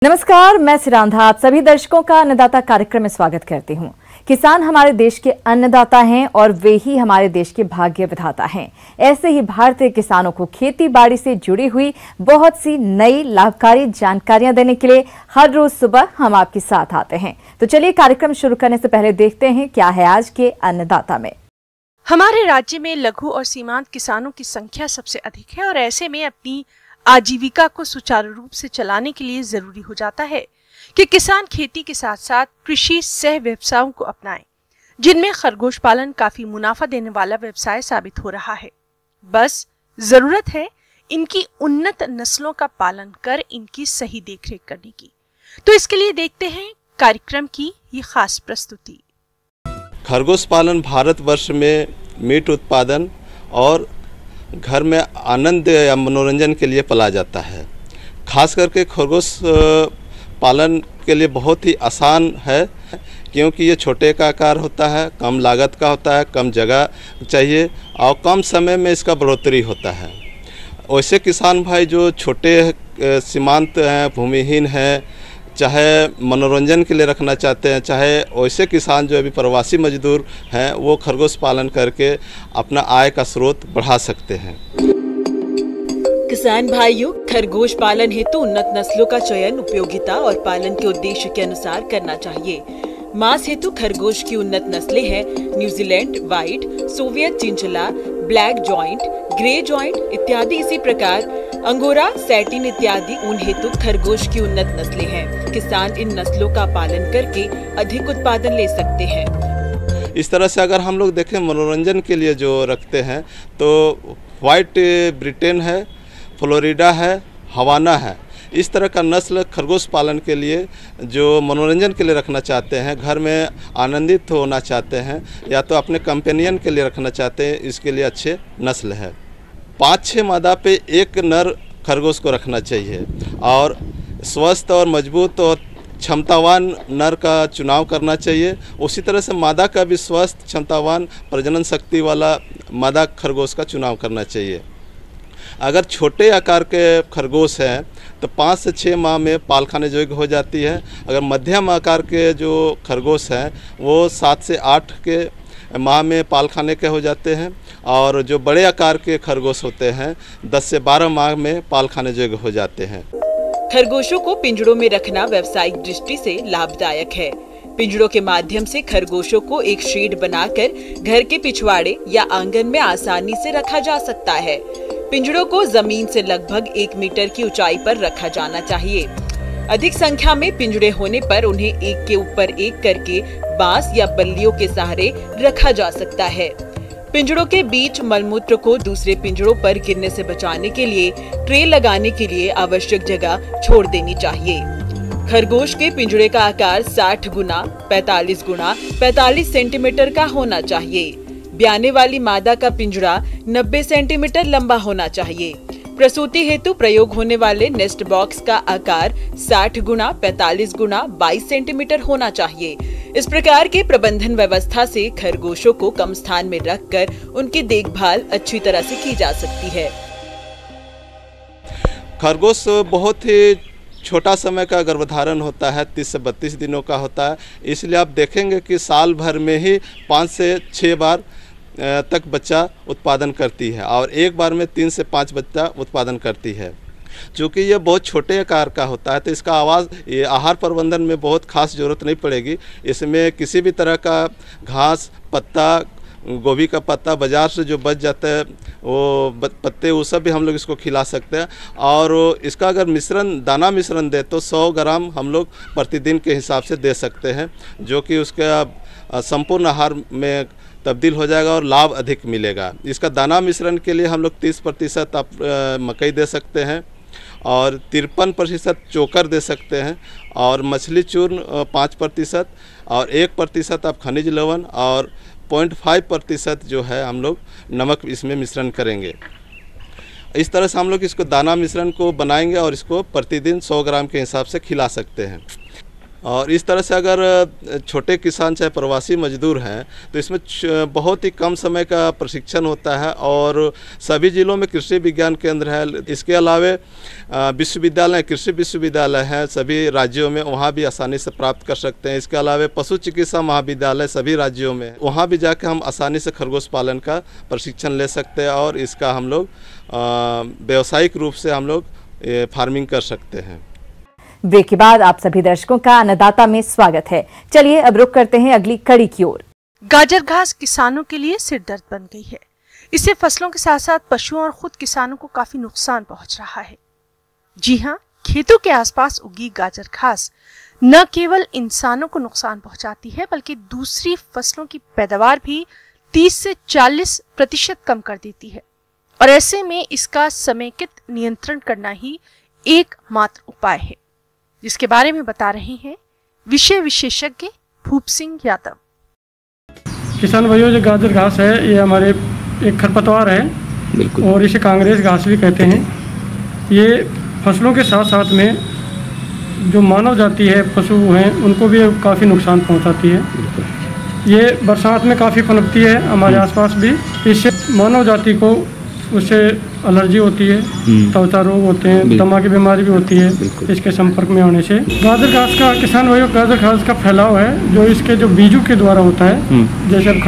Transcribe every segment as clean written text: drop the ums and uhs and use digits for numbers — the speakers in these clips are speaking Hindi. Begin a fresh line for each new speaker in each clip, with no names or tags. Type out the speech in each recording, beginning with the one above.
नमस्कार, मैं सिरांधा आप सभी दर्शकों का अन्नदाता कार्यक्रम में स्वागत करती हूं। किसान हमारे देश के अन्नदाता हैं और वे ही हमारे देश के भाग्य विधाता हैं। ऐसे ही भारतीय किसानों को खेती बाड़ी से जुड़ी हुई बहुत सी नई लाभकारी जानकारियां देने के लिए हर रोज सुबह हम आपके साथ आते हैं। तो चलिए कार्यक्रम शुरू करने से पहले देखते हैं क्या है आज के अन्नदाता में।
हमारे राज्य में लघु और सीमांत किसानों की संख्या सबसे अधिक है और ऐसे में अपनी आजीविका को सुचारू रूप से चलाने के लिए जरूरी हो जाता है कि किसान खेती के साथ साथ कृषि सह व्यवसायों को अपनाएं, जिनमें खरगोश पालन काफी मुनाफा देने वाला व्यवसाय साबित हो रहा है। बस जरूरत है इनकी उन्नत नस्लों का पालन कर इनकी सही देखरेख करने की। तो इसके लिए देखते हैं कार्यक्रम की ये खास प्रस्तुति।
खरगोश पालन भारतवर्ष में मीट उत्पादन और घर में आनंद या मनोरंजन के लिए पाला जाता है। खास करके खरगोश पालन के लिए बहुत ही आसान है, क्योंकि ये छोटे का आकार होता है, कम लागत का होता है, कम जगह चाहिए और कम समय में इसका बढ़ोतरी होता है। वैसे किसान भाई जो छोटे सीमांत हैं, भूमिहीन हैं, चाहे मनोरंजन के लिए रखना चाहते हैं, चाहे वैसे किसान जो अभी प्रवासी मजदूर हैं, वो खरगोश पालन करके अपना आय का स्रोत बढ़ा सकते हैं।
किसान भाइयों, खरगोश पालन हेतु उन्नत नस्लों का चयन उपयोगिता और पालन के उद्देश्य के अनुसार करना चाहिए। मांस हेतु खरगोश की उन्नत नस्लें हैं New Zealand white, Soviet chinchilla, black giant, grey giant इत्यादि। इसी प्रकार अंगोरा, सैटिन इत्यादि ऊन हेतु खरगोश की उन्नत नस्लें हैं। किसान इन नस्लों का पालन करके अधिक उत्पादन ले सकते हैं।
इस तरह से अगर हम लोग देखें मनोरंजन के लिए जो रखते हैं तो व्हाइट ब्रिटेन है, फ्लोरिडा है, हवाना है। इस तरह का नस्ल खरगोश पालन के लिए जो मनोरंजन के लिए रखना चाहते हैं, घर में आनंदित होना चाहते हैं या तो अपने कंपेनियन के लिए रखना चाहते हैं, इसके लिए अच्छे नस्ल है। 5-6 मादा पे एक नर खरगोश को रखना चाहिए और स्वस्थ और मजबूत और क्षमतावान नर का चुनाव करना चाहिए। उसी तरह से मादा का भी स्वस्थ, क्षमतावान, प्रजनन शक्ति वाला मादा खरगोश का चुनाव करना चाहिए। अगर छोटे आकार के खरगोश हैं तो 5 से 6 माह में पाल खाने योग्य हो जाती है। अगर मध्यम आकार के जो खरगोश हैं वो 7 से 8 के माह में पाल खाने के हो जाते हैं और जो बड़े आकार के खरगोश होते हैं 10 से 12 माह में पाल खाने योग्य हो जाते हैं।
खरगोशों को पिंजड़ों में रखना व्यावसायिक दृष्टि से लाभदायक है। पिंजड़ों के माध्यम से खरगोशों को एक शेड बनाकर घर के पिछवाड़े या आंगन में आसानी से रखा जा सकता है। पिंजड़ों को जमीन से लगभग 1 मीटर की ऊंचाई पर रखा जाना चाहिए। अधिक संख्या में पिंजड़े होने पर उन्हें एक के ऊपर एक करके बांस या बल्लियों के सहारे रखा जा सकता है। पिंजड़ों के बीच मलमूत्र को दूसरे पिंजड़ों पर गिरने से बचाने के लिए ट्रे लगाने के लिए आवश्यक जगह छोड़ देनी चाहिए। खरगोश के पिंजड़े का आकार 60 गुना 45 गुना 45 सेंटीमीटर का होना चाहिए। ब्याने वाली मादा का पिंजड़ा 90 सेंटीमीटर लंबा होना चाहिए। प्रसूति हेतु प्रयोग होने वाले नेस्ट बॉक्स का आकार 60 गुना 45 गुना 22 सेंटीमीटर होना चाहिए। इस प्रकार के प्रबंधन व्यवस्था से खरगोशों को कम स्थान में रखकर उनकी देखभाल अच्छी तरह से की जा सकती है।
खरगोश बहुत ही छोटा समय का गर्भधारण होता है, 30 से 32 दिनों का होता है। इसलिए आप देखेंगे कि साल भर में ही 5 से 6 बार तक बच्चा उत्पादन करती है और एक बार में 3 से 5 बच्चा उत्पादन करती है। चूँकि ये बहुत छोटे आकार का होता है तो इसका ये आहार प्रबंधन में बहुत खास ज़रूरत नहीं पड़ेगी। इसमें किसी भी तरह का घास, पत्ता, गोभी का पत्ता बाज़ार से जो बच जाता है वो पत्ते, वो सब भी हम लोग इसको खिला सकते हैं। और इसका अगर दाना मिश्रण दे तो 100 ग्राम हम लोग प्रतिदिन के हिसाब से दे सकते हैं, जो कि उसका संपूर्ण आहार में तब्दील हो जाएगा और लाभ अधिक मिलेगा। इसका दाना मिश्रण के लिए हम लोग 30% आप मकई दे सकते हैं और 53% चोकर दे सकते हैं और मछली चूर्ण 5% और 1% आप खनिज लवण और 0.5% जो है हम लोग नमक इसमें मिश्रण करेंगे। इस तरह से हम लोग इसको दाना मिश्रण को बनाएंगे और इसको प्रतिदिन 100 ग्राम के हिसाब से खिला सकते हैं। और इस तरह से अगर छोटे किसान चाहे प्रवासी मजदूर हैं तो इसमें बहुत ही कम समय का प्रशिक्षण होता है और सभी जिलों में कृषि विज्ञान केंद्र है। इसके अलावा विश्वविद्यालय, कृषि विश्वविद्यालय हैं सभी राज्यों में, वहाँ भी आसानी से प्राप्त कर सकते हैं। इसके अलावा पशु चिकित्सा महाविद्यालय सभी राज्यों में, वहाँ भी जाकर हम आसानी से खरगोश पालन का प्रशिक्षण ले सकते हैं और इसका हम लोग व्यावसायिक रूप से हम लोग फार्मिंग कर सकते हैं।
ब्रेक के बाद आप सभी दर्शकों का अन्नदाता में स्वागत है। चलिए अब रुख करते हैं अगली कड़ी की ओर।
गाजर घास किसानों के लिए सिरदर्द बन गई है। इससे फसलों के साथ साथ पशुओं और खुद किसानों को काफी नुकसान पहुंच रहा है। जी हाँ, खेतों के आसपास उगी गाजर घास न केवल इंसानों को नुकसान पहुंचाती है बल्कि दूसरी फसलों की पैदावार भी 30 से 40% कम कर देती है। और ऐसे में इसका समेकित नियंत्रण करना ही एकमात्र उपाय है, जिसके बारे में बता रहे हैं विषय विशेषज्ञ भूप सिंह यादव।
किसान भाइयों, जो गाजर घास है ये हमारे एक खरपतवार है और इसे कांग्रेस घास भी कहते हैं। ये फसलों के साथ साथ में जो मानव जाति है, पशु हैं, उनको भी काफ़ी नुकसान पहुंचाती है। ये बरसात में काफ़ी पनपती है हमारे आसपास भी। इससे मानव जाति को उससे एलर्जी होती है, त्वचा रोग होते हैं, दमा की बीमारी भी होती है इसके संपर्क में आने से। गाजर घास का, किसान भाइयों, गाजर घास का फैलाव है जो इसके जो बीजों के द्वारा होता है। जैसे अब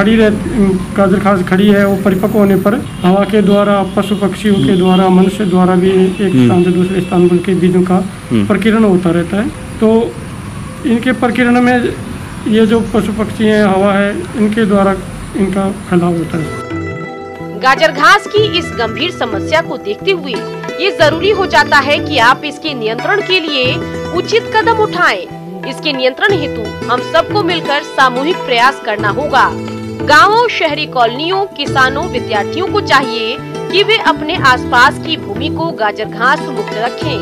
गाजर घास खड़ी है, वो परिपक्व होने पर हवा के द्वारा, पशु पक्षियों के द्वारा, मनुष्य द्वारा भी एक स्थान से दूसरे स्थान पर के बीजों का प्रकीर्णन होता रहता है। तो इनके प्रकीर्णन में ये जो पशु पक्षी हैं, हवा है, इनके द्वारा इनका फैलाव होता है।
गाजर घास की इस गंभीर समस्या को देखते हुए ये जरूरी हो जाता है कि आप इसके नियंत्रण के लिए उचित कदम उठाएं। इसके नियंत्रण हेतु हम सबको मिलकर सामूहिक प्रयास करना होगा। गांवों, शहरी कॉलोनियों, किसानों, विद्यार्थियों को चाहिए कि वे अपने आसपास की भूमि को गाजर घास मुक्त रखें।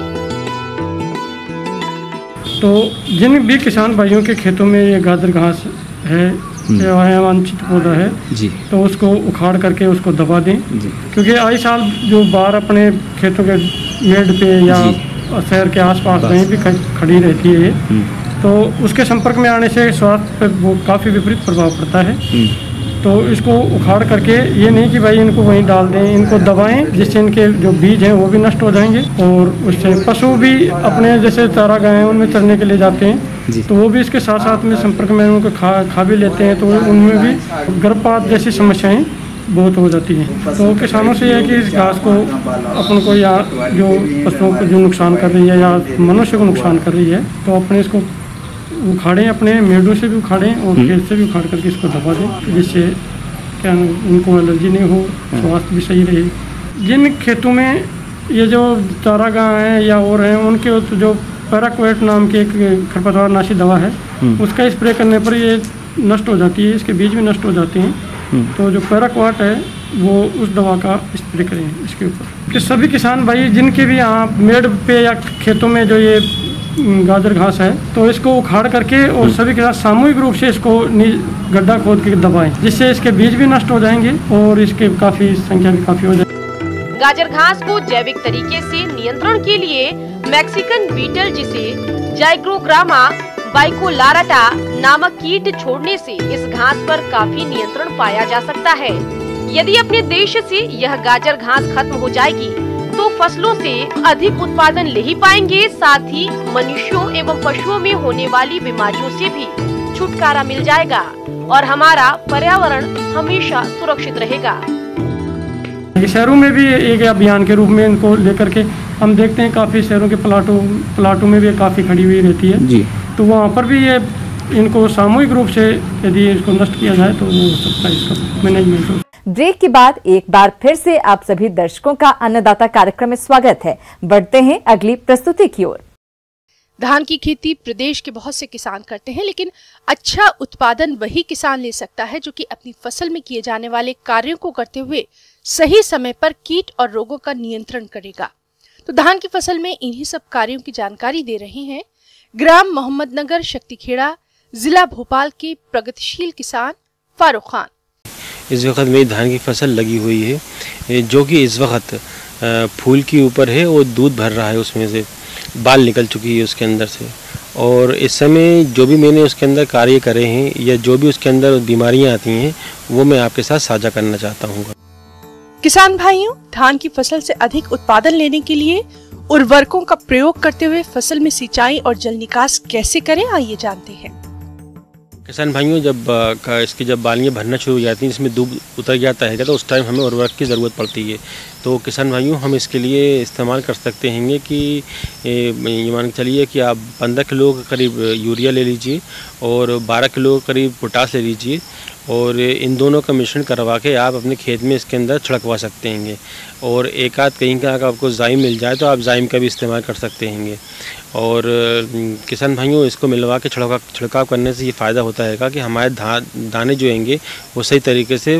तो जिन भी किसान भाइयों के खेतों में ये गाजर घास है, वांछित पौधा है जी, तो उसको उखाड़ करके उसको दबा दें जी। क्योंकि आई साल जो बार अपने खेतों के मेड़ पे या शहर के आसपास कहीं भी खड़ी रहती है, तो उसके संपर्क में आने से स्वास्थ्य पर वो काफ़ी विपरीत प्रभाव पड़ता है। तो इसको उखाड़ करके, ये नहीं कि भाई इनको वहीं डाल दें, इनको दबाएं जिससे इनके जो बीज हैं वो भी नष्ट हो जाएंगे और उससे पशु भी अपने जैसे चारा गाय हैं उनमें चरने के लिए जाते हैं, तो वो भी इसके साथ साथ में संपर्क में उनको खा भी लेते हैं, तो उनमें भी गर्भपात जैसी समस्याएं बहुत हो जाती हैं। तो किसानों से यह है कि इस घास को अपन को या जो पशुओं को जो नुकसान कर रही है या मनुष्य को नुकसान कर रही है, तो अपने इसको उखाड़ें, अपने मेड़ों से भी उखाड़ें और खेत से भी उखाड़ करके इसको दबा दें, जिससे क्या उनको एलर्जी नहीं हो, स्वास्थ्य भी सही रहे। जिन खेतों में ये जो चारागाह हैं या और हैं, उनके तो जो पैराक्वेट नाम की एक खरपतवार नाशी दवा है, उसका स्प्रे करने पर ये नष्ट हो जाती है, इसके बीज भी नष्ट हो जाते हैं। तो जो पैराक्वेट है वो उस दवा का स्प्रे करें इसके ऊपर। कि सभी किसान भाई जिनके भी यहाँ मेड़ पे या खेतों में जो ये गाजर घास है, तो इसको उखाड़ करके और सभी के साथ सामूहिक रूप से इसको गड्ढा खोद के दबाएं, जिससे इसके बीज भी नष्ट हो जाएंगे और इसके काफी संख्या भी काफी हो जाएगी।
गाजर घास को जैविक तरीके से नियंत्रण के लिए मैक्सिकन बीटल, जिसे जाइग्रोग्रामा बाइकोलाराटा नामक कीट छोड़ने से इस घास पर काफी नियंत्रण पाया जा सकता है। यदि अपने देश से यह गाजर घास खत्म हो जाएगी तो फसलों से अधिक उत्पादन ले ही पाएंगे, साथ ही मनुष्यों एवं पशुओं में होने वाली बीमारियों से भी छुटकारा मिल जाएगा और हमारा पर्यावरण हमेशा सुरक्षित रहेगा।
शहरों में भी एक अभियान के रूप में इनको लेकर के हम देखते हैं, काफी शहरों के प्लाटों में भी काफी खड़ी हुई रहती है जी। तो वहाँ पर भी ये इनको सामूहिक रूप से यदि इसको नष्ट किया जाए तो वो हो सकता है इसका मैनेजमेंट।
ब्रेक के बाद एक बार फिर से आप सभी दर्शकों का अन्नदाता कार्यक्रम में स्वागत है। बढ़ते हैं अगली प्रस्तुति की ओर।
धान की खेती प्रदेश के बहुत से किसान करते हैं, लेकिन अच्छा उत्पादन वही किसान ले सकता है जो कि अपनी फसल में किए जाने वाले कार्यों को करते हुए सही समय पर कीट और रोगों का नियंत्रण करेगा। तो धान की फसल में इन्हीं सब कार्यों की जानकारी दे रहे हैं ग्राम मोहम्मदनगर, शक्तिखेड़ा, जिला भोपाल के प्रगतिशील किसान फारूक खान।
इस वक्त मेरी धान की फसल लगी हुई है, जो कि इस वक्त फूल के ऊपर है और दूध भर रहा है, उसमें से बाल निकल चुकी है उसके अंदर से, और इस समय जो भी मैंने उसके अंदर कार्य करे हैं या जो भी उसके अंदर बीमारियां आती हैं वो मैं आपके साथ साझा करना चाहता हूँ।
किसान भाइयों, धान की फसल से अधिक उत्पादन लेने के लिए उर्वरकों का प्रयोग करते हुए फसल में सिंचाई और जल निकास कैसे करें, आइए जानते हैं।
किसान भाइयों, इसकी जब बालियाँ भरना शुरू हो जाती हैं, इसमें दूब उतर जाता है तो उस टाइम हमें उर्वरक की ज़रूरत पड़ती है। तो किसान भाइयों, हम इसके लिए इस्तेमाल कर सकते हैं कि ये मान के चलिए कि आप 15 किलो करीब यूरिया ले लीजिए और 12 किलो करीब पोटास ले लीजिए और इन दोनों का मिश्रण करवा के आप अपने खेत में इसके अंदर छिड़कवा सकते हैं। और एक आध कहीं का अगर आपको जाइम मिल जाए तो आप जाइम का भी इस्तेमाल कर सकते हैं। और किसान भाइयों, इसको मिलवा के छिड़काव करने से ये फ़ायदा होता है कि हमारे दाने जो होंगे वो सही तरीके से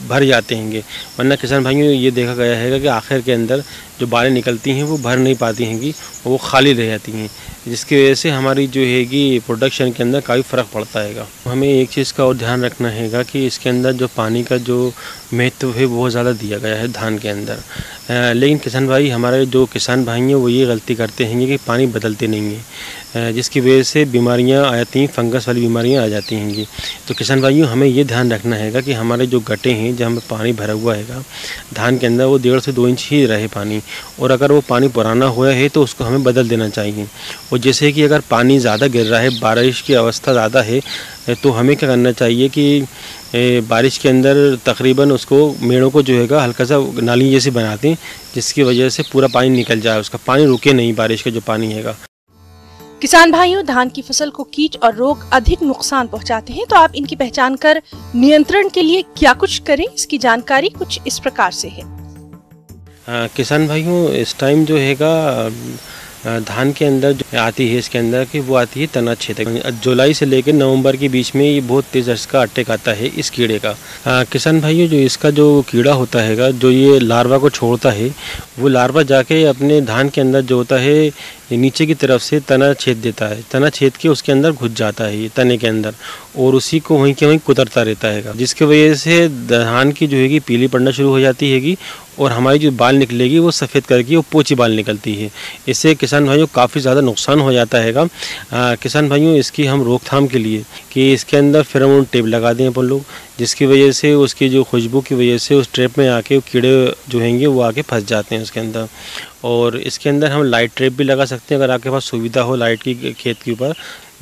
भर जाते हैं। वरना किसान भाइयों, ये देखा गया है कि आखिर के अंदर जो बालें निकलती हैं वो भर नहीं पाती हैं, वो खाली रह जाती हैं, जिसकी वजह से हमारी जो हैगी प्रोडक्शन के अंदर काफ़ी फ़र्क पड़ता है। हमें एक चीज़ का और ध्यान रखना है कि इसके अंदर जो पानी का जो महत्व है बहुत ज़्यादा दिया गया है धान के अंदर। लेकिन किसान भाई, हमारे जो किसान भाई हैं वो ये गलती करते हैं कि पानी बदलते नहीं हैं, जिसकी वजह से बीमारियां आ जाती हैं, फंगस वाली बीमारियां आ जाती हैं। तो किसान भाइयों, हमें ये ध्यान रखना है कि हमारे जो गड्ढे हैं जहाँ में पानी भरा हुआ है धान के अंदर, वो 1.5 से 2 इंच ही रहे पानी। और अगर वो पानी पुराना हुआ है तो उसको हमें बदल देना चाहिए। और जैसे कि अगर पानी ज़्यादा गिर रहा है, बारिश की अवस्था ज़्यादा है, तो हमें क्या करना चाहिए कि बारिश के अंदर तकरीबन उसको मेड़ों को जो है हल्का सा नाली जैसी बनाते हैं, जिसकी वजह से पूरा पानी निकल जाए, उसका पानी रुके नहीं, बारिश का जो पानी है।
किसान भाइयों, धान की फसल को कीट और रोग अधिक नुकसान पहुंचाते हैं, तो आप इनकी पहचान कर नियंत्रण के लिए क्या कुछ करें, इसकी जानकारी कुछ इस प्रकार से है।
किसान भाइयों, इस टाइम जो हैगा धान के अंदर जो आती है, इसके अंदर कि वो आती है तना छेदक। जुलाई से लेकर नवंबर के बीच में ये बहुत तेज़ इसका अटैक आता है इस कीड़े का। किसान भाइयों, जो इसका जो कीड़ा होता है, जो ये लार्वा को छोड़ता है, वो लार्वा जाके अपने धान के अंदर जो होता है नीचे की तरफ से तना छेद देता है, तना छेद के उसके अंदर घुस जाता है ये तने के अंदर, और उसी को वहीं के वहीं कुतरता रहता है, जिसकी वजह से धान की जो है पीली पड़ना शुरू हो जाती है और हमारी जो बाल निकलेगी वो सफ़ेद कलर की, वो पोची बाल निकलती है। इससे किसान भाइयों काफ़ी ज़्यादा नुकसान हो जाता है। किसान भाइयों, इसकी हम रोकथाम के लिए कि इसके अंदर फेरोमोन टेप लगा दें अपन लोग, जिसकी वजह से उसकी जो खुशबू की वजह से उस ट्रैप में आके कीड़े जो होंगे वो आके फंस जाते हैं उसके अंदर। और इसके अंदर हम लाइट ट्रैप भी लगा सकते हैं, अगर आपके पास सुविधा हो लाइट की, खेत के ऊपर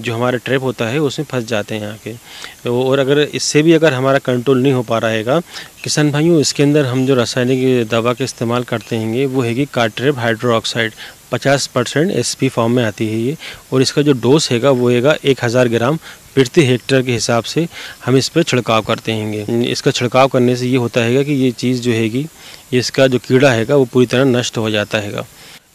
जो हमारा ट्रैप होता है उसमें फंस जाते हैं आके। और अगर इससे भी अगर हमारा कंट्रोल नहीं हो पा रहा है किसान भाइयों, इसके अंदर हम जो रासायनिक दवा का इस्तेमाल करते हैं वो है कि कार्ट्रेप हाइड्रोक्साइड 50% SP फॉर्म में आती है ये, और इसका जो डोज है वो है 1000 ग्राम प्रति हेक्टेयर के हिसाब से हम इस पर छिड़काव करते हैं। इसका छिड़काव करने से ये होता है कि ये चीज़ जो हैगी, इसका जो कीड़ा है वो पूरी तरह नष्ट हो जाता है।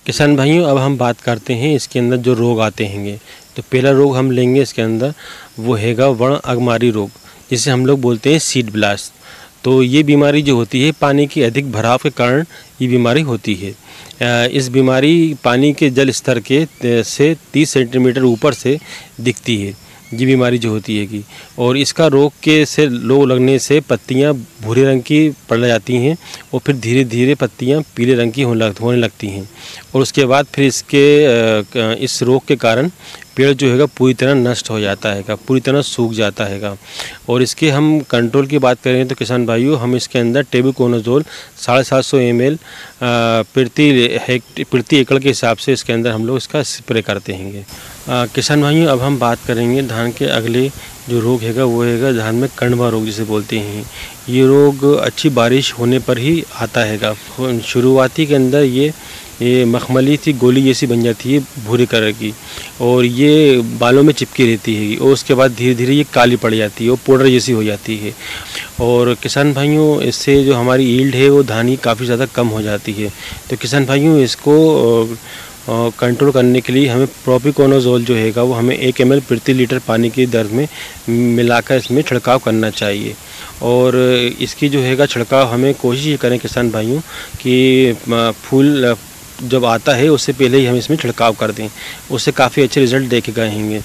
किसान भाइयों, अब हम बात करते हैं इसके अंदर जो रोग आते हैं। तो पहला रोग हम लेंगे इसके अंदर, वो हैगा वर्ण अगमारी रोग, जिसे हम लोग बोलते हैं सीड ब्लास्ट। तो ये बीमारी जो होती है पानी की अधिक भराव के कारण ये बीमारी होती है। इस बीमारी पानी के जल स्तर के से 30 सेंटीमीटर ऊपर से दिखती है ये बीमारी जो होती है और इसका रोग लगने से पत्तियां भूरे रंग की पड़ जाती हैं और फिर धीरे धीरे पत्तियां पीले रंग की होने लगती हैं, और उसके बाद फिर इस रोग के कारण पेड़ जो है पूरी तरह नष्ट हो जाता है, पूरी तरह सूख जाता है। और इसके हम कंट्रोल की बात करें तो किसान भाइयों, हम इसके अंदर टेबुकोनाजोल 750 ml प्रति एकड़ के हिसाब से इसके अंदर हम लोग इसका स्प्रे करते हैं। किसान भाइयों, अब हम बात करेंगे धान के अगले जो रोग हैगा वो हैगा धान में कण्वा रोग जिसे बोलते हैं। ये रोग अच्छी बारिश होने पर ही आता हैगा। शुरुआती के अंदर ये मखमली सी गोली जैसी बन जाती है भूरे कलर की, और ये बालों में चिपकी रहती है, और उसके बाद धीरे धीरे ये काली पड़ जाती है और पाउडर जैसी हो जाती है। और किसान भाइयों, इससे जो हमारी यील्ड है वो धान की काफ़ी ज़्यादा कम हो जाती है। तो किसान भाइयों, इसको कंट्रोल करने के लिए हमें प्रोपिकोनाजोल जो हैगा वो हमें 1 ml प्रति लीटर पानी की दर में मिलाकर इसमें छिड़काव करना चाहिए। और इसकी जो हैगा छिड़काव हमें कोशिश ये करें किसान भाइयों कि फूल जब आता है उससे पहले ही हम इसमें छिड़काव कर दें, उससे काफ़ी अच्छे रिजल्ट देखे गए हैं।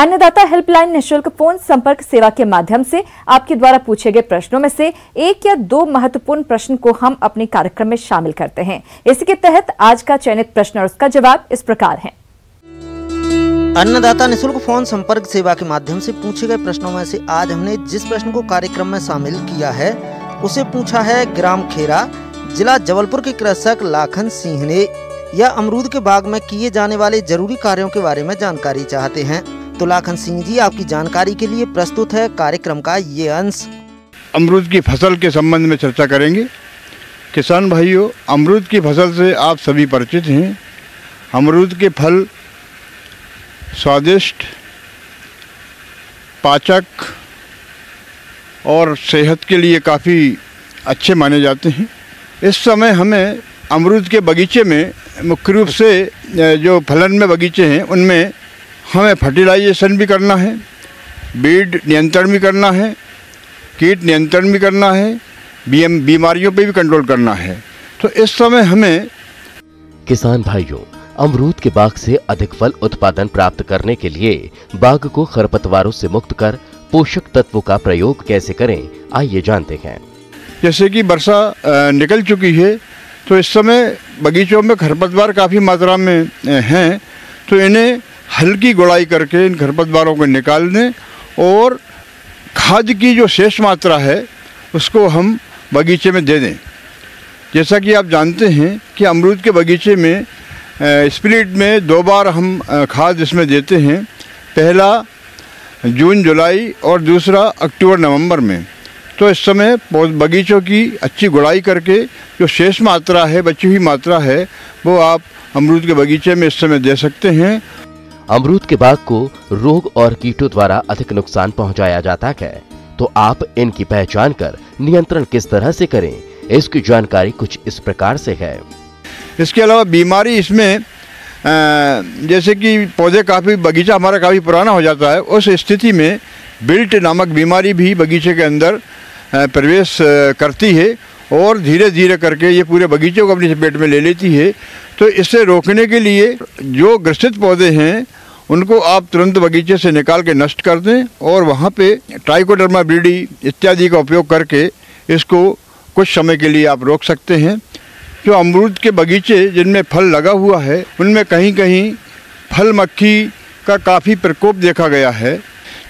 अन्नदाता हेल्पलाइन निःशुल्क फोन संपर्क सेवा के माध्यम से आपके द्वारा पूछे गए प्रश्नों में से 1 या 2 महत्वपूर्ण प्रश्न को हम अपने कार्यक्रम में शामिल करते हैं। इसी के तहत आज का चयनित प्रश्न और उसका जवाब इस प्रकार है।
अन्नदाता निःशुल्क फोन संपर्क सेवा के माध्यम से पूछे गए प्रश्नों में से आज हमने जिस प्रश्न को कार्यक्रम में शामिल किया है उसे पूछा है ग्राम खेरा, जिला जबलपुर के कृषक लाखन सिंह ने यह अमरूद के बाग में किए जाने वाले जरूरी कार्यों के बारे में जानकारी चाहते हैं। तो लाखन सिंह जी, आपकी जानकारी के लिए प्रस्तुत है कार्यक्रम का ये अंश।
अमरूद की फसल के संबंध में चर्चा करेंगे। किसान भाइयों, अमरूद की फसल से आप सभी परिचित हैं। अमरूद के फल स्वादिष्ट, पाचक और सेहत के लिए काफ़ी अच्छे माने जाते हैं। इस समय हमें अमरूद के बगीचे में मुख्य रूप से जो फलन में बगीचे हैं उनमें हमें फर्टिलाइजेशन भी करना है, बीड नियंत्रण भी करना है, कीट नियंत्रण भी करना है, बीमारियों पे भी कंट्रोल करना है। तो इस समय हमें
किसान भाइयों, अमरूद के बाग से अधिक फल उत्पादन प्राप्त करने के लिए बाग को खरपतवारों से मुक्त कर पोषक तत्वों का प्रयोग कैसे करें, आइए जानते हैं।
जैसे कि वर्षा निकल चुकी है तो इस समय बगीचों में खरपतवार काफ़ी मात्रा में हैं, तो इन्हें हल्की गुड़ाई करके इन खरपतवारों को निकाल दें और खाद की जो शेष मात्रा है उसको हम बगीचे में दे दें। जैसा कि आप जानते हैं कि अमरूद के बगीचे में स्प्लिट में 2 बार हम खाद इसमें देते हैं, पहला जून जुलाई और दूसरा अक्टूबर नवंबर में। तो इस समय बगीचों की अच्छी गुड़ाई करके जो शेष मात्रा है, बची हुई मात्रा है, वो आप अमरूद के बगीचे में इस समय दे सकते हैं।
अमरूद के बाग को रोग और कीटों द्वारा अधिक नुकसान पहुंचाया जाता है, तो आप इनकी पहचान कर नियंत्रण किस तरह से करें, इसकी जानकारी कुछ इस प्रकार से है।
इसके अलावा बीमारी इसमें जैसे कि पौधे बगीचा हमारा काफ़ी पुराना हो जाता है, उस स्थिति में बिल्ट नामक बीमारी भी बगीचे के अंदर प्रवेश करती है और धीरे धीरे करके ये पूरे बगीचे को अपनी चपेट में ले लेती है। तो इसे रोकने के लिए जो ग्रसित पौधे हैं उनको आप तुरंत बगीचे से निकाल के नष्ट कर दें और वहाँ पे ट्राइकोडर्मा ब्रीडी इत्यादि का उपयोग करके इसको कुछ समय के लिए आप रोक सकते हैं। जो अमरूद के बगीचे जिनमें फल लगा हुआ है उनमें कहीं कहीं फल मक्खी का काफ़ी प्रकोप देखा गया है,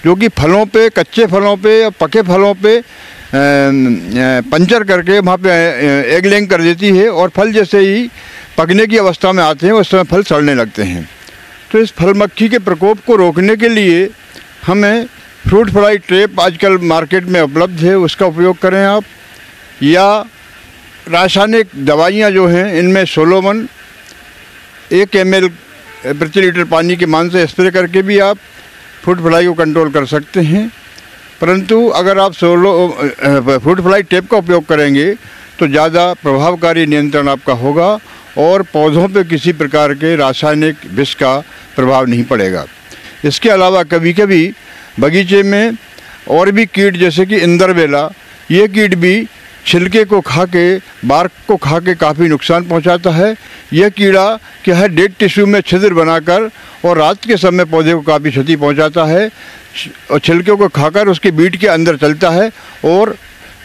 जो कि फलों पे, कच्चे फलों पे और पके फलों पे पंचर करके वहाँ पे एग लेइंग कर देती है और फल जैसे ही पकने की अवस्था में आते हैं उस समय फल सड़ने लगते हैं। तो इस फल मक्खी के प्रकोप को रोकने के लिए हमें फ्रूट फ्लाई ट्रैप आजकल मार्केट में उपलब्ध है, उसका उपयोग करें आप, या रासायनिक दवाइयाँ जो हैं इनमें सोलोमन 1 ml प्रति लीटर पानी के मान से स्प्रे करके भी आप फ्रूट फ्लाई को कंट्रोल कर सकते हैं। परंतु अगर आप फ्रूट फ्लाई टेप का उपयोग करेंगे तो ज़्यादा प्रभावकारी नियंत्रण आपका होगा और पौधों पे किसी प्रकार के रासायनिक विष का प्रभाव नहीं पड़ेगा। इसके अलावा कभी कभी बगीचे में और भी कीट जैसे कि इंदरबेला, ये कीट भी छिलके को खा के, बार्क को खा के काफ़ी नुकसान पहुंचाता है। यह कीड़ा क्या है, डेड टिश्यू में छिद्र बनाकर और रात के समय पौधे को काफ़ी क्षति पहुंचाता है और छिलके को खाकर उसके बीट के अंदर चलता है और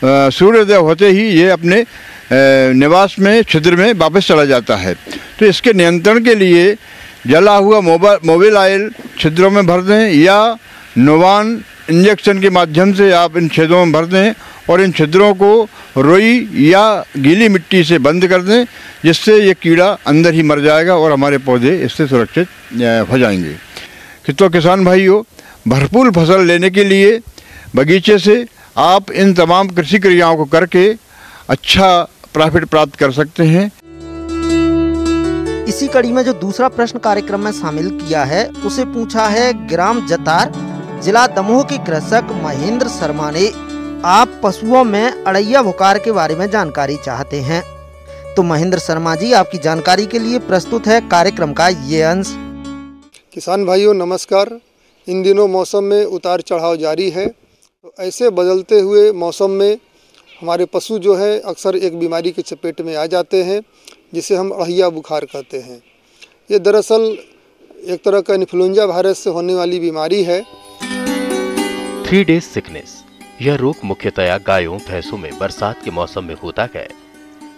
सूर्योदय होते ही ये अपने निवास में, छिद्र में वापस चला जाता है। तो इसके नियंत्रण के लिए जला हुआ मोबिल ऑयल छिद्रों में भर दें या नोवान इंजेक्शन के माध्यम से आप इन छेदों में भर दें और इन छिद्रों को रोई या गीली मिट्टी से बंद कर दें, जिससे ये कीड़ा अंदर ही मर जाएगा और हमारे पौधे इससे सुरक्षित हो जाएंगे। तो किसान भाइयों, भरपूर फसल लेने के लिए बगीचे से आप इन तमाम कृषि क्रियाओं को करके अच्छा प्रॉफिट प्राप्त कर सकते हैं।
इसी कड़ी में जो दूसरा प्रश्न कार्यक्रम में शामिल किया है उसे पूछा है ग्राम जतार, जिला दमोह के कृषक महेंद्र शर्मा ने। आप पशुओं में अड़ैया बुखार के बारे में जानकारी चाहते हैं। तो महेंद्र शर्मा जी, आपकी जानकारी के लिए प्रस्तुत है कार्यक्रम का ये अंश।
किसान भाइयों नमस्कार। इन दिनों मौसम में उतार चढ़ाव जारी है, तो ऐसे बदलते हुए मौसम में हमारे पशु जो है अक्सर एक बीमारी के चपेट में आ जाते हैं, जिसे हम अड़ैया बुखार कहते हैं। ये दरअसल एक तरह का इन्फ्लुएंजा वायरस से होने वाली बीमारी है।
3 डेज सिकनेस, यह रोग मुख्यतया गायों भैंसों में बरसात के मौसम में होता है,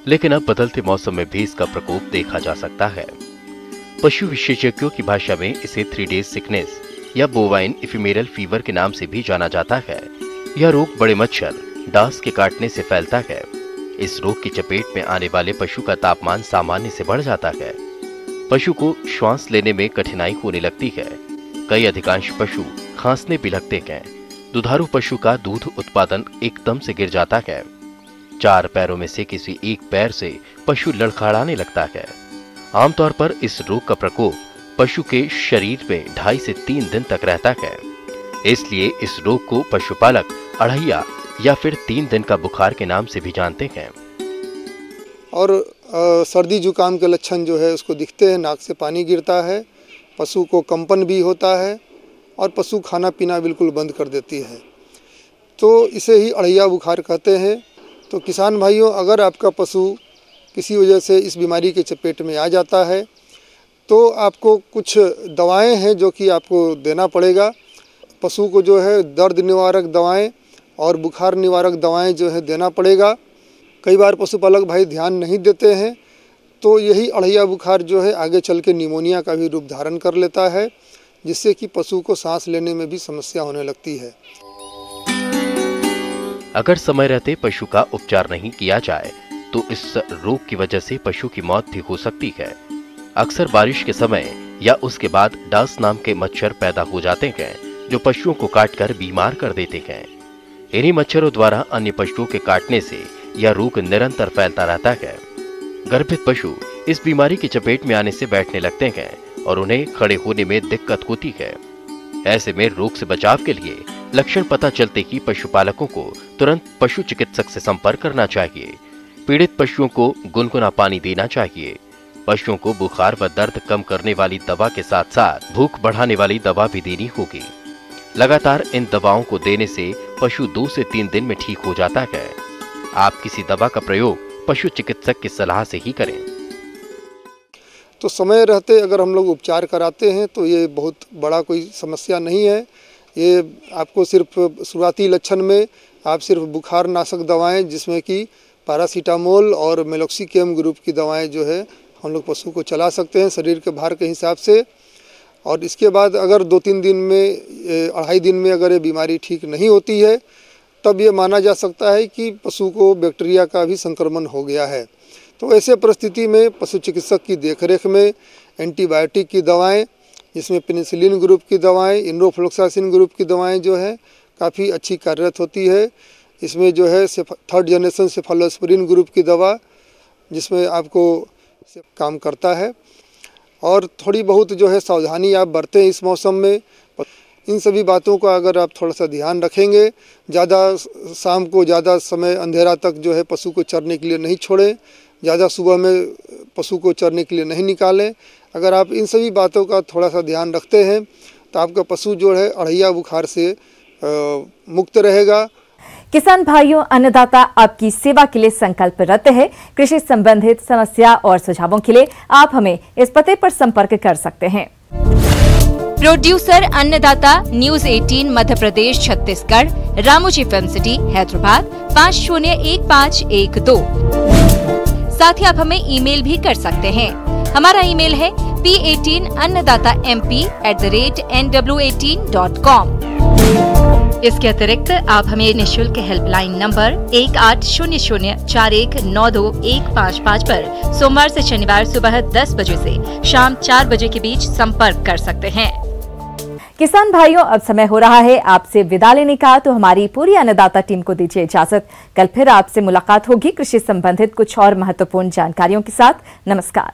लेकिन अब बदलते मौसम में भी इसका प्रकोप देखा जा सकता है। पशु विशेषज्ञों की भाषा में इसे 3 डेज सिकनेस या बोवाइन इफिमेरल फीवर के नाम से भी जाना जाता है। यह रोग बड़े मच्छर डांस के काटने से फैलता है। इस रोग की चपेट में आने वाले पशु का तापमान सामान्य से बढ़ जाता है। पशु को श्वास लेने में कठिनाई होने लगती है। कई अधिकांश पशु खांसने भी लगते हैं। दुधारू पशु का दूध उत्पादन एकदम से गिर जाता है। 4 पैरों में से किसी एक पैर से पशु लड़खड़ाने लगता है। आमतौर पर इस रोग का प्रकोप पशु के शरीर में 2.5 से 3 दिन तक रहता है। इसलिए इस रोग को पशुपालक अढ़ैया या फिर 3 दिन का बुखार के नाम से भी जानते हैं।
और सर्दी जुकाम के लक्षण जो है उसको दिखते हैं, नाक से पानी गिरता है, पशु को कंपन भी होता है और पशु खाना पीना बिल्कुल बंद कर देती है। तो इसे ही अढ़ैया बुखार कहते हैं। तो किसान भाइयों, अगर आपका पशु किसी वजह से इस बीमारी के चपेट में आ जाता है तो आपको कुछ दवाएं हैं जो कि आपको देना पड़ेगा। पशु को जो है दर्द निवारक दवाएं और बुखार निवारक दवाएं जो है देना पड़ेगा। कई बार पशुपालक भाई ध्यान नहीं देते हैं तो यही अढ़ैया बुखार जो है आगे चल के निमोनिया का भी रूप धारण कर लेता है, जिससे कि पशु को सांस लेने में भी समस्या होने लगती है।
अगर समय रहते पशु का उपचार नहीं किया जाए तो इस रोग की वजह से पशु की मौत भी हो सकती है। अक्सर बारिश के समय या उसके बाद डांस नाम के मच्छर पैदा हो जाते हैं जो पशुओं को काटकर बीमार कर देते हैं। इन्हीं मच्छरों द्वारा अन्य पशुओं के काटने से यह रोग निरंतर फैलता रहता है। गर्भित पशु इस बीमारी की चपेट में आने से बैठने लगते हैं और उन्हें खड़े होने में दिक्कत होती है। ऐसे में रोग से बचाव के लिए लक्षण पता चलते ही पशुपालकों को तुरंत पशु चिकित्सक से संपर्क करना चाहिए। पीड़ित पशुओं को गुनगुना पानी देना चाहिए। पशुओं को बुखार व दर्द कम करने वाली दवा के साथ साथ भूख बढ़ाने वाली दवा भी देनी होगी। लगातार इन दवाओं को देने से पशु 2 से 3 दिन में ठीक हो जाता है। आप किसी दवा का प्रयोग पशु चिकित्सक की सलाह से ही करें।
तो समय रहते अगर हम लोग उपचार कराते हैं तो ये बहुत बड़ा कोई समस्या नहीं है। ये आपको सिर्फ शुरुआती लक्षण में आप सिर्फ बुखार नाशक दवाएं जिसमें कि पैरासीटामोल और मेलोक्सिकेम ग्रुप की दवाएं जो है हम लोग पशु को चला सकते हैं शरीर के भार के हिसाब से। और इसके बाद अगर 2-3 दिन में 2.5 दिन में अगर ये बीमारी ठीक नहीं होती है तब ये माना जा सकता है कि पशु को बैक्टीरिया का भी संक्रमण हो गया है। तो ऐसे परिस्थिति में पशु चिकित्सक की देखरेख में एंटीबायोटिक की दवाएं जिसमें पेनिसिलिन ग्रुप की दवाएं, इंडोफ्लोक्सासिन ग्रुप की दवाएं जो है काफ़ी अच्छी कार्यरत होती है। इसमें जो है 3rd जनरेशन सेफालोस्पुरिन ग्रुप की दवा जिसमें आपको काम करता है। और थोड़ी बहुत जो है सावधानी आप बरतें इस मौसम में। इन सभी बातों का अगर आप थोड़ा सा ध्यान रखेंगे, ज़्यादा शाम को ज़्यादा समय अंधेरा तक जो है पशु को चरने के लिए नहीं छोड़ें, ज़्यादा सुबह में पशु को चरने के लिए नहीं निकालें। अगर आप इन सभी बातों का थोड़ा सा ध्यान रखते हैं तो आपका पशु जो है अढ़ैया बुखार से मुक्त रहेगा।
किसान भाइयों, अन्नदाता आपकी सेवा के लिए संकल्परत है। कृषि संबंधित समस्या और सुझावों के लिए आप हमें इस पते पर संपर्क कर सकते हैं।
प्रोड्यूसर अन्नदाता, news 18 Madhya Pradesh Chhattisgarh, Ramoji film city Hyderabad 501512। साथ ही आप हमें ईमेल भी कर सकते हैं। हमारा ईमेल है p18annadatamp@nw18.com। इसके अतिरिक्त आप हमें निःशुल्क हेल्पलाइन नंबर 180041921555 पर सोमवार से शनिवार सुबह 10 बजे से शाम 4 बजे के बीच संपर्क कर सकते हैं।
किसान भाइयों, अब समय हो रहा है आपसे विदा लेने का, तो हमारी पूरी अन्नदाता टीम को दीजिए इजाजत। कल फिर आपसे मुलाकात होगी कृषि संबंधित कुछ और महत्वपूर्ण जानकारियों के साथ। नमस्कार।